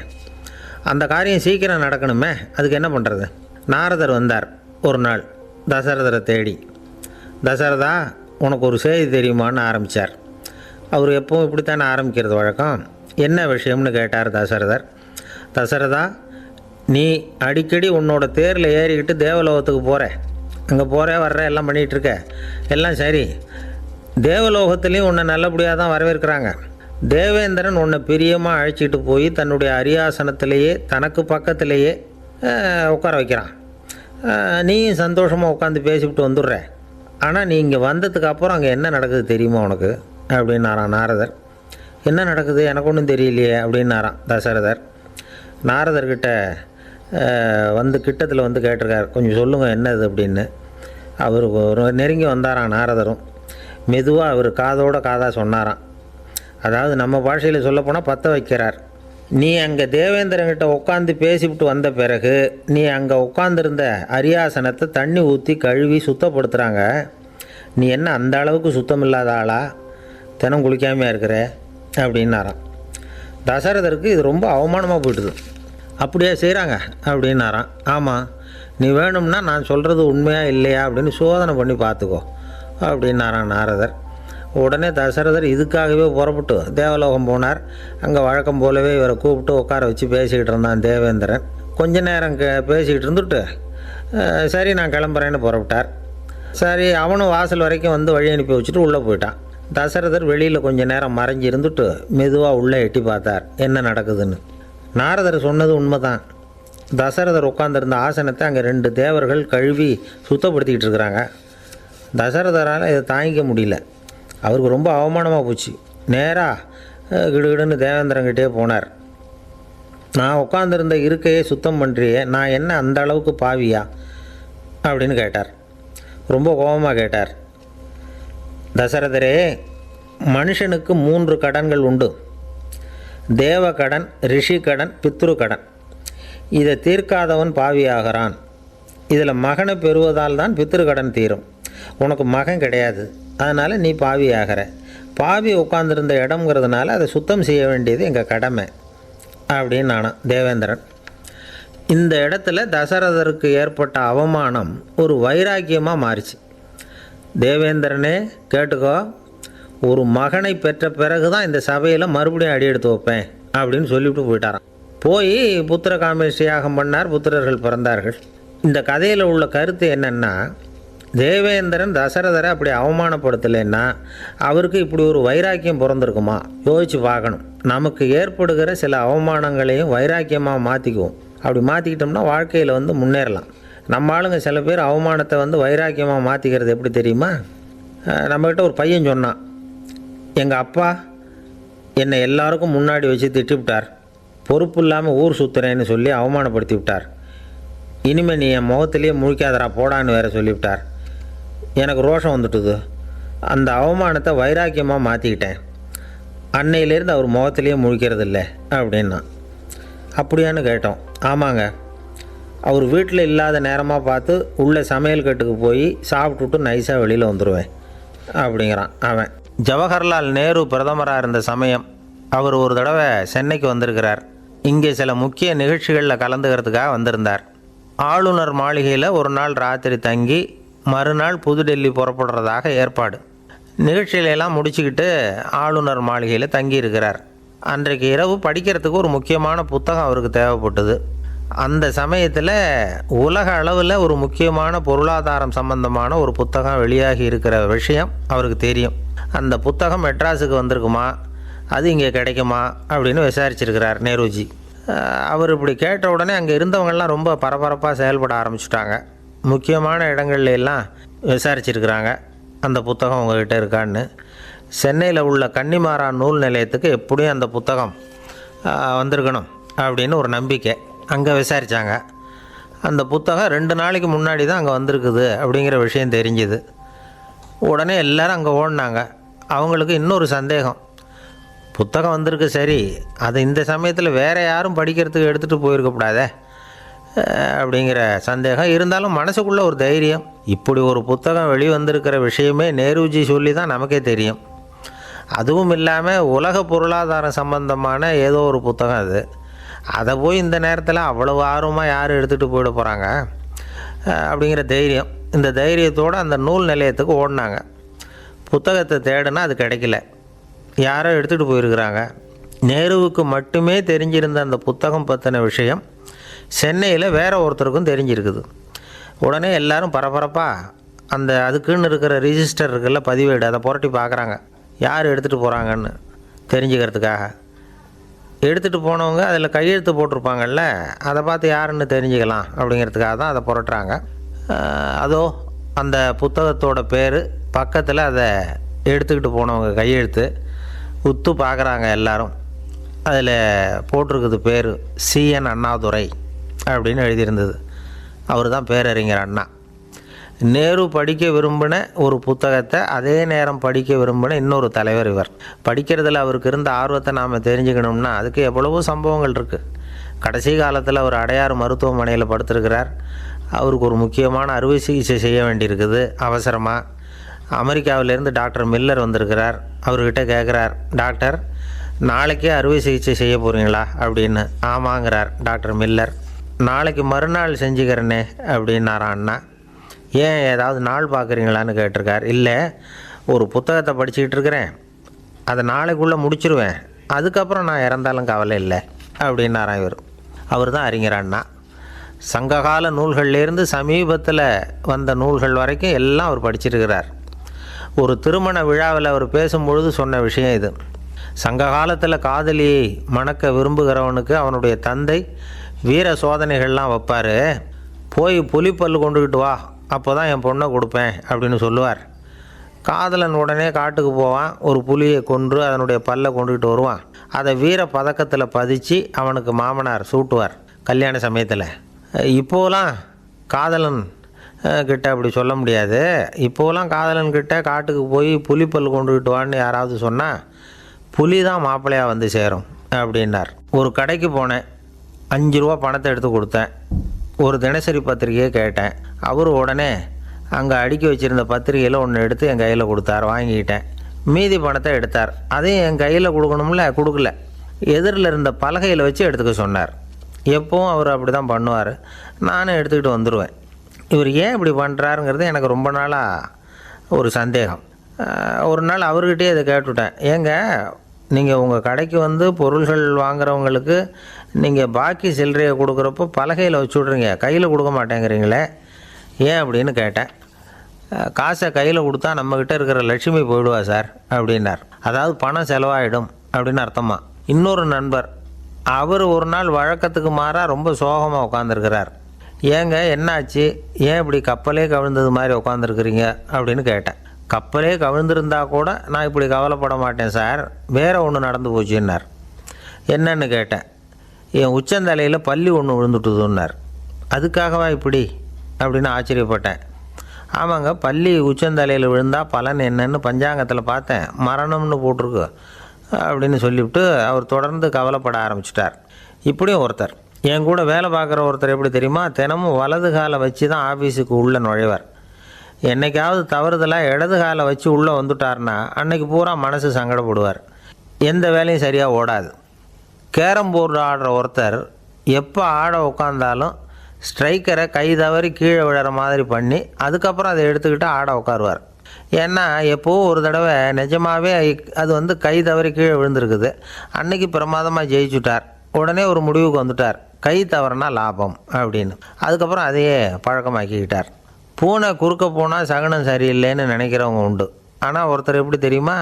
அந்த காரியம் சீக்கிரம் நடக்கணுமே, அதுக்கு என்ன பண்ணுறது? நாரதர் வந்தார் ஒரு நாள் தசரதரை தேடி. தசரதா, உனக்கு ஒரு செய்தி தெரியுமான்னு ஆரம்பித்தார். அவர் எப்பவும் இப்படித்தானே ஆரம்பிக்கிறது வழக்கம். என்ன விஷயம்னு கேட்டார் தசரதர். தசரதா, நீ அடிக்கடி உன்னோட தேரில் ஏறிக்கிட்டு தேவலோகத்துக்கு போகிற, அங்கே போகிற வர்ற எல்லாம் பண்ணிகிட்ருக்க, எல்லாம் சரி. தேவலோகத்துலேயும் உன்னை நல்லபடியாக தான் வரவேற்கிறாங்க. தேவேந்திரன் உன்னை பிரியமாக அழைச்சிட்டு போய் தன்னுடைய அரியாசனத்திலேயே தனக்கு பக்கத்திலேயே உட்கார வைக்கிறான். நீயும் சந்தோஷமாக உட்காந்து பேசிவிட்டு வந்துடுற. ஆனால் நீ இங்கே வந்ததுக்கு அப்புறம் அங்கே என்ன நடக்குது தெரியுமா உனக்கு அப்படின்னாரான் நாரதர். என்ன நடக்குது எனக்கு ஒன்றும் தெரியலையே அப்படின்னாரான் தசரதர். நாரதர்கிட்ட கிட்டத்தில் கேட்டிருக்கார், கொஞ்சம் சொல்லுங்கள் என்னது அப்படின்னு. அவர் நெருங்கி வந்தாரான் நாரதரும். மெதுவாக அவர் காதோட காதாக சொன்னாராம். அதாவது நம்ம பாஷையில் சொல்லப்போனால் பற்ற வைக்கிறார். நீ அங்கே தேவேந்திரங்கிட்ட உட்காந்து பேசிவிட்டு வந்த பிறகு நீ அங்கே உட்காந்துருந்த அரியாசனத்தை தண்ணி ஊற்றி கழுவி சுத்தப்படுத்துகிறாங்க. நீ என்ன அந்த அளவுக்கு சுத்தம் இல்லாத ஆளா? தினம் குளிக்காமையாக இருக்கிற அப்படின்னாராம். தசரதருக்கு இது ரொம்ப அவமானமாக போயிட்டுது. அப்படியே செய்கிறாங்க அப்படின்னாராம். ஆமாம், நீ வேணும்னா நான் சொல்கிறது உண்மையாக இல்லையா அப்படின்னு சோதனை பண்ணி பார்த்துக்கோ அப்படின்னாரான் நாரதர். உடனே தசரதர் இதுக்காகவே புறப்பட்டு தேவலோகம் போனார். அங்கே வழக்கம் போலவே இவரை கூப்பிட்டு உட்கார வச்சு பேசிக்கிட்டு இருந்தான் தேவேந்திரன். கொஞ்ச நேரம் பேசிக்கிட்டு இருந்துட்டு சரி நான் கிளம்புறேன்னு புறப்பட்டார். சரி, அவனும் வாசல் வரைக்கும் வழி அனுப்பி வச்சுட்டு உள்ளே போயிட்டான். தசரதர் வெளியில் கொஞ்சம் நேரம் மறைஞ்சி இருந்துட்டு மெதுவாக உள்ளே எட்டி பார்த்தார் என்ன நடக்குதுன்னு. நாரதர் சொன்னது உண்மைதான். தசரதர் உட்காந்துருந்த ஆசனத்தை அங்கே 2 தேவர்கள் கழுவி சுத்தப்படுத்திக்கிட்டு இருக்கிறாங்க. தசரதரால் இதை தாங்கிக்க முடியல. அவருக்கு ரொம்ப அவமானமாக போச்சு. நேராக கிடுகிடுன்னு தேவேந்திரங்கிட்டே போனார். நான் உட்காந்துருந்த இருக்கையே சுத்தம் பண்ணுறியே, நான் என்ன அந்த அளவுக்கு பாவியா அப்படின்னு கேட்டார். ரொம்ப கோபமாக கேட்டார். தசரதரே, மனுஷனுக்கு 3 கடன்கள் உண்டு. தேவ கடன், ரிஷி கடன், பித்ரு கடன். இதை தீர்க்காதவன் பாவியாகிறான். இதில் மகனை பெறுவதால் தான் பித்ரு கடன் தீரும். உனக்கு மகன் கிடையாது, அதனால் நீ பாவி ஆகிற. பாவி உட்காந்துருந்த இடம்ங்கிறதுனால அதை சுத்தம் செய்ய வேண்டியது எங்கள் கடமை அப்படின்னு நானான் தேவேந்திரன். இந்த இடத்துல தசரதருக்கு ஏற்பட்ட அவமானம் ஒரு வைராக்கியமாக மாறிச்சு. தேவேந்திரனே கேட்டுக்கோ, ஒரு மகனை பெற்ற பிறகு தான் இந்த சபையில் மறுபடியும் அடி எடுத்து வைப்பேன் அப்படின்னு சொல்லிவிட்டு போயிட்டாரான். போய் புத்திர காமேஷ்டி யாகம் பண்ணார். புத்திரர்கள் பிறந்தார்கள். இந்த கதையில் உள்ள கருத்து என்னென்னா, தேவேந்திரன் தசரதரை அப்படி அவமானப்படுத்தலைன்னா அவருக்கு இப்படி ஒரு வைராக்கியம் பிறந்திருக்குமா? யோசித்து பார்க்கணும். நமக்கு ஏற்படுகிற சில அவமானங்களையும் வைராக்கியமாக மாற்றிக்குவோம். அப்படி மாற்றிக்கிட்டோம்னா வாழ்க்கையில் முன்னேறலாம். நம்ம ஆளுங்க சில பேர் அவமானத்தை வைராக்கியமாக மாற்றிக்கிறது எப்படி தெரியுமா? நம்மக்கிட்ட ஒரு பையன் சொன்னான், எங்கள் அப்பா என்னை எல்லாருக்கும் முன்னாடி வச்சு திட்டிவிட்டார், பொறுப்பு இல்லாமல் ஊர் சுற்றுறேன்னு சொல்லி அவமானப்படுத்தி விட்டார். இனிமேல் நீ என் முகத்திலேயே முழிக்காதரா போடான்னு வேறு சொல்லிவிட்டார். எனக்கு ரோஷம் வந்துட்டுது. அந்த அவமானத்தை வைராக்கியமாக மாற்றிக்கிட்டேன். அன்னையிலேருந்து அவர் முகத்திலேயே முழிக்கிறது இல்லை அப்படின்னா. அப்படியான்னு கேட்டோம். ஆமாங்க, அவர் வீட்டில் இல்லாத நேரமாக பார்த்து உள்ளே சமையல் கட்டுக்கு போய் சாப்பிட்டுட்டு நைஸாக வெளியில் வந்துடுவேன் அப்படிங்கிறான் அவன். ஜவஹர்லால் நேரு பிரதமராக இருந்த சமயம் அவர் ஒரு தடவை சென்னைக்கு வந்திருக்கிறார். இங்கே சில முக்கிய நிகழ்ச்சிகளில் கலந்துக்கிறதுக்காக வந்திருந்தார். ஆளுநர் மாளிகையில் ஒரு நாள் ராத்திரி தங்கி மறுநாள் புதுடெல்லி புறப்படுறதாக ஏற்பாடு. நிகழ்ச்சியிலெல்லாம் முடிச்சுக்கிட்டு ஆளுநர் மாளிகையில் தங்கியிருக்கிறார். அன்றைக்கு இரவு படிக்கிறதுக்கு ஒரு முக்கியமான புத்தகம் அவருக்கு தேவைப்பட்டது. அந்த சமயத்தில் உலக அளவில் ஒரு முக்கியமான பொருளாதாரம் சம்பந்தமான ஒரு புத்தகம் வெளியாகி இருக்கிற விஷயம் அவருக்கு தெரியும். அந்த புத்தகம் மெட்ராஸுக்கு வந்திருக்குமா, அது இங்கே கிடைக்குமா அப்படின்னு விசாரிச்சிருக்கிறார் நேருஜி. அவர் இப்படி கேட்ட உடனே அங்கே இருந்தவங்கெல்லாம் ரொம்ப பரபரப்பாக செயல்பட ஆரம்பிச்சிட்டாங்க. முக்கியமான இடங்கள்ல எல்லாம் விசாரிச்சிருக்கிறாங்க அந்த புத்தகம் உங்கள்கிட்ட இருக்கான்னு. சென்னையில் உள்ள கன்னிமாரா நூல் நிலையத்துக்கு எப்படியும் அந்த புத்தகம் வந்திருக்கணும் அப்படின்னு ஒரு நம்பிக்கை. அங்கே விசாரித்தாங்க. அந்த புத்தகம் 2 நாளைக்கு முன்னாடி தான் அங்கே வந்திருக்குது அப்படிங்கிற விஷயம் தெரிஞ்சுது. உடனே எல்லோரும் அங்கே ஓடினாங்க. அவங்களுக்கு இன்னொரு சந்தேகம், புத்தகம் வந்திருக்கு சரி, அது இந்த சமயத்தில் வேறு யாரும் படிக்கிறதுக்கு எடுத்துகிட்டு போயிருக்கக்கூடாதே அப்படிங்கிற சந்தேகம் இருந்தாலும் மனசுக்குள்ளே ஒரு தைரியம். இப்படி ஒரு புத்தகம் வெளிவந்திருக்கிற விஷயமே நேருஜி சொல்லி தான் நமக்கே தெரியும். அதுவும் இல்லாமல் உலக பொருளாதாரம் சம்பந்தமான ஏதோ ஒரு புத்தகம் அது. அதை போய் இந்த நேரத்தில் அவ்வளவு ஆர்வமாக யார் எடுத்துகிட்டு போயிட போகிறாங்க அப்படிங்கிற தைரியம். இந்த தைரியத்தோடு அந்த நூல் நிலையத்துக்கு ஓடினாங்க. புத்தகத்தை தேடினா அது கிடைக்கல, யாரோ எடுத்துகிட்டு போயிருக்கிறாங்க. நேருவுக்கு மட்டுமே தெரிஞ்சிருந்த அந்த புத்தகம் பற்றின விஷயம் சென்னையில் வேற ஒருத்தருக்கும் தெரிஞ்சிருக்குது. உடனே எல்லோரும் பரபரப்பாக அந்த அதுக்குன்னு இருக்கிற ரிஜிஸ்டர் இருக்குல்ல, பதிவேடு, அதை புரட்டி பார்க்குறாங்க யார் எடுத்துகிட்டு போகிறாங்கன்னு தெரிஞ்சுக்கிறதுக்காக. எடுத்துகிட்டு போனவங்க அதில் கையெழுத்து போட்டிருப்பாங்கல்ல, அதை பார்த்து யாருன்னு தெரிஞ்சுக்கலாம் அப்படிங்கிறதுக்காக தான் அதை புரட்டுறாங்க. அதோ அந்த புத்தகத்தோட பேர் பக்கத்தில் அதை எடுத்துக்கிட்டு போனவங்க கையெழுத்து உத்து பார்க்குறாங்க எல்லாரும். அதில் போட்டிருக்குது பேர் CN அண்ணாதுரை அப்படின்னு எழுதியிருந்தது. அவர் தான் பேரறிஞர் அண்ணா. நேரு படிக்க விரும்பின ஒரு புத்தகத்தை அதே நேரம் படிக்க விரும்பின இன்னொரு தலைவர் இவர். படிக்கிறதுல அவருக்கு இருந்த ஆர்வத்தை நாம் தெரிஞ்சுக்கணும்னா அதுக்கு எவ்வளவோ சம்பவங்கள் இருக்குது. கடைசி காலத்தில் அவர் அடையாறு மருத்துவமனையில் படுத்திருக்கிறார். அவருக்கு ஒரு முக்கியமான அறுவை சிகிச்சை செய்ய வேண்டியிருக்குது அவசரமாக. அமெரிக்காவிலேருந்து டாக்டர் மில்லர் வந்திருக்கிறார். அவர்கிட்ட கேட்குறார், டாக்டர் நாளைக்கே அறுவை சிகிச்சை செய்ய போகிறீங்களா அப்படின்னு. ஆமாங்கிறார் டாக்டர் மில்லர். நாளைக்கு மறுநாள் செஞ்சுக்கிறேனே அப்படின்னாரான் அண்ணா. ஏன் ஏதாவது நாள் பார்க்குறீங்களான்னு கேட்டிருக்கார். இல்லை, ஒரு புத்தகத்தை படிச்சுக்கிட்டு இருக்கிறேன், அதை நாளைக்குள்ளே முடிச்சிருவேன், அதுக்கப்புறம் நான் இறந்தாலும் கவலை இல்லை அப்படின்னாரான் இவர். அவர் தான் அறிஞர் அண்ணா. சங்ககால நூல்கள்லேருந்து சமீபத்தில் வந்த நூல்கள் வரைக்கும் எல்லாம் அவர் படிச்சிருக்கிறார். ஒரு திருமண விழாவில் அவர் பேசும்பொழுது சொன்ன விஷயம் இது. சங்க காலத்தில் காதலியை மணக்க விரும்புகிறவனுக்கு அவனுடைய தந்தை வீர சோதனைகள்லாம் வைப்பார். போய் புலிப்பல்லு கொண்டுக்கிட்டு வா, அப்போ தான் என் பொண்ணை கொடுப்பேன் அப்படின்னு சொல்லுவார். காதலன் உடனே காட்டுக்கு போவான், ஒரு புலியை கொன்று அதனுடைய பல்லை கொண்டுக்கிட்டு வருவான். அதை வீர பதக்கத்தில் பதிச்சு அவனுக்கு மாமனார் சூட்டுவார் கல்யாண சமயத்தில். இப்போலாம் காதலன் கிட்ட அப்படி சொல்ல முடியாது. இப்போலாம் காதலன்கிட்ட காட்டுக்கு போய் புலிப்பல் கொண்டுக்கிட்டு வான்னு யாராவது சொன்னால் புலி தான் மாப்பிள்ளையாக வந்து சேரும் அப்படின்னார். ஒரு கடைக்கு போனேன், 5 ரூபா பணத்தை எடுத்து கொடுத்தேன். ஒரு தினசரி பத்திரிகையை கேட்டேன். அவர் உடனே அங்கே அடுக்கி வச்சுருந்த பத்திரிகையில் ஒன்று எடுத்து என் கையில் கொடுத்தார். வாங்கிக்கிட்டேன். மீதி பணத்தை எடுத்தார். அதையும் என் கையில் கொடுக்கணும்ல, கொடுக்கல. எதிரில் இருந்த பலகையில் வச்சு எடுத்துக்க சொன்னார். எப்போவும் அவர் அப்படி தான் பண்ணுவார். நானும் எடுத்துக்கிட்டு வந்துடுவேன். இவர் ஏன் இப்படி பண்ணுறாருங்கிறது எனக்கு ரொம்ப நாளாக ஒரு சந்தேகம். ஒரு நாள் அவர்கிட்டே இதை கேட்டுவிட்டேன். ஏங்க, நீங்கள் உங்கள் கடைக்கு வந்து பொருள்கள் வாங்குறவங்களுக்கு நீங்கள் பாக்கி சில்லறையை கொடுக்குறப்போ பலகையில் வச்சு விட்றீங்க, கையில் கொடுக்க மாட்டேங்கிறீங்களே, ஏன் அப்படின்னு கேட்டேன். காசை கையில் கொடுத்தா நம்மக்கிட்ட இருக்கிற லட்சுமி போயிடுவா சார் அப்படின்னார். அதாவது பணம் செலவாயிடும் அப்படின்னு அர்த்தமா. இன்னொரு நண்பர், அவர் ஒரு நாள் வழக்கத்துக்கு மாறாக ரொம்ப சோகமாக உட்காந்துருக்கிறார். ஏங்க என்னாச்சு, ஏன் இப்படி கப்பலே கவிழ்ந்தது மாதிரி உட்காந்துருக்குறீங்க அப்படின்னு கேட்டேன். கப்பலே கவிழ்ந்திருந்தா கூட நான் இப்படி கவலைப்பட மாட்டேன் சார், வேறு ஒன்று நடந்து போச்சுன்னார். என்னன்னு கேட்டேன். என் உச்சந்தலையில் பல்லி ஒன்று விழுந்துட்டுதுன்னார். அதுக்காகவா இப்படி அப்படின்னு ஆச்சரியப்பட்டேன். ஆமாங்க, பல்லி உச்சந்தலையில் விழுந்தால் பலன் என்னன்னு பஞ்சாங்கத்தில் பார்த்தேன், மரணம்னு போட்டிருக்கு அப்படின்னு சொல்லிவிட்டு அவர் தொடர்ந்து கவலைப்பட ஆரம்பிச்சிட்டார். இப்படியும் ஒருத்தர், என் கூட வேலை பார்க்குற ஒருத்தர் எப்படி தெரியுமா, தினமும் வலது காலை வச்சு தான் ஆஃபீஸுக்கு உள்ளே நுழைவார். என்னைக்காவது தவறுதலாக இடது காலை வச்சு உள்ளே வந்துட்டார்னா அன்னைக்கு பூரா மனசு சங்கடப்படுவார். எந்த வேலையும் சரியாக ஓடாது. கேரம் போர்டு ஆடுற ஒருத்தர் எப்போ ஆட உட்காந்தாலும் ஸ்ட்ரைக்கரை கை தவறி கீழே விழுற மாதிரி பண்ணி அதுக்கப்புறம் அதை எடுத்துக்கிட்டு ஆட உட்காருவார். ஏன்னா எப்போவும் ஒரு தடவை நிஜமாகவே அது கை தவறி கீழே விழுந்திருக்குது. அன்னைக்கு பிரமாதமாக ஜெயிச்சுட்டார். உடனே ஒரு முடிவுக்கு வந்துட்டார், கை தவறுனா லாபம் அப்படின்னு. அதுக்கப்புறம் அதையே பழக்கமாக்கிக்கிட்டார். பூனை குறுக்க போனால் சகனம் சரியில்லைன்னு நினைக்கிறவங்க உண்டு. ஆனால் ஒருத்தர் எப்படி தெரியுமா,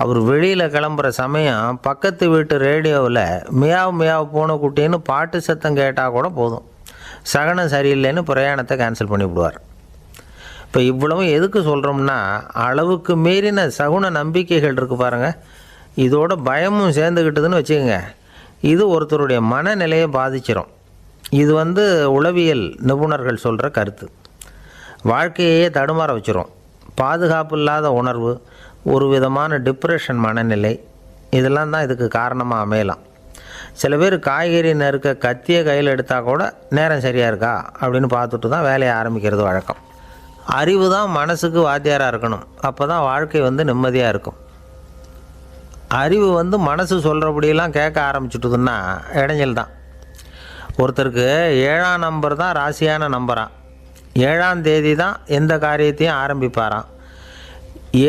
அவர் வெளியில் கிளம்புற சமயம் பக்கத்து வீட்டு ரேடியோவில் மியாவ் மியாவ் பூனைக்குட்டின்னு பாட்டு சத்தம் கேட்டால் கூட போதும், சகனம் சரியில்லைன்னு பிரயாணத்தை கேன்சல் பண்ணிவிடுவார். இப்போ இவ்வளவும் எதுக்கு சொல்கிறோம்னா, அளவுக்கு மீறின சகுன நம்பிக்கைகள் இருக்குது பாருங்கள், இதோட பயமும் சேர்ந்துக்கிட்டதுன்னு வச்சுக்கோங்க, இது ஒருத்தருடைய மனநிலையை பாதிச்சிடும். இது உளவியல் நிபுணர்கள் சொல்கிற கருத்து. வாழ்க்கையே தடுமாற வச்சிரும். பாதுகாப்பு இல்லாத உணர்வு, ஒரு விதமான டிப்ரெஷன் மனநிலை, இதெல்லாம் தான் இதுக்கு காரணமாக அமையலாம். சில பேர் காய்கறி நறுக்க கத்தியை கையில் எடுத்தால் கூட நேரம் சரியாக இருக்கா அப்படின்னு பார்த்துட்டு தான் வேலையை ஆரம்பிக்கிறது வழக்கம். அறிவு தான் மனசுக்கு வாத்தியாராக இருக்கணும், அப்போ தான் வாழ்க்கை நிம்மதியாக இருக்கும். அறிவு மனசு சொல்கிறபடியெல்லாம் கேட்க ஆரம்பிச்சுட்டுதுன்னா இடைஞ்சல் தான். ஒருத்தருக்கு 7ஆம் நம்பர் தான் ராசியான நம்பரான், 7ஆம் தேதி தான் எந்த காரியத்தையும் ஆரம்பிப்பாராம்.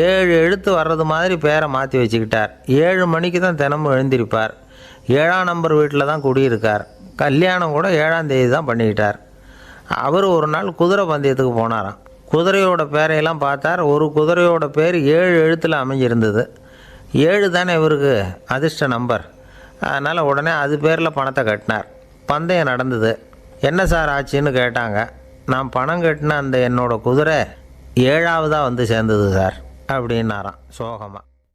7 எழுத்து வர்றது மாதிரி பேரை மாற்றி வச்சுக்கிட்டார். 7 மணிக்கு தான் தினமும் எழுந்திருப்பார். 7ஆம் நம்பர் வீட்டில் தான் குடியிருக்கார். கல்யாணம் கூட 7ஆம் தேதி தான் பண்ணிக்கிட்டார். அவர் ஒரு நாள் குதிரை பந்தயத்துக்கு போனாராம். குதிரையோட பேரையெல்லாம் பார்த்தார். ஒரு குதிரையோட பேர் 7 எழுத்தில் அமைஞ்சிருந்தது. 7 தானே இவருக்கு அதிர்ஷ்ட நம்பர். அதனால் உடனே அது பேரில் பணத்தை கட்டினார். பந்தயம் நடந்தது. என்ன சார் ஆச்சுன்னு கேட்டாங்க. நான் பணம் கட்டின அந்த என்னோடய குதிரை 7ஆவதாக சேர்ந்தது சார் அப்படின்னாராம் சோகமாக.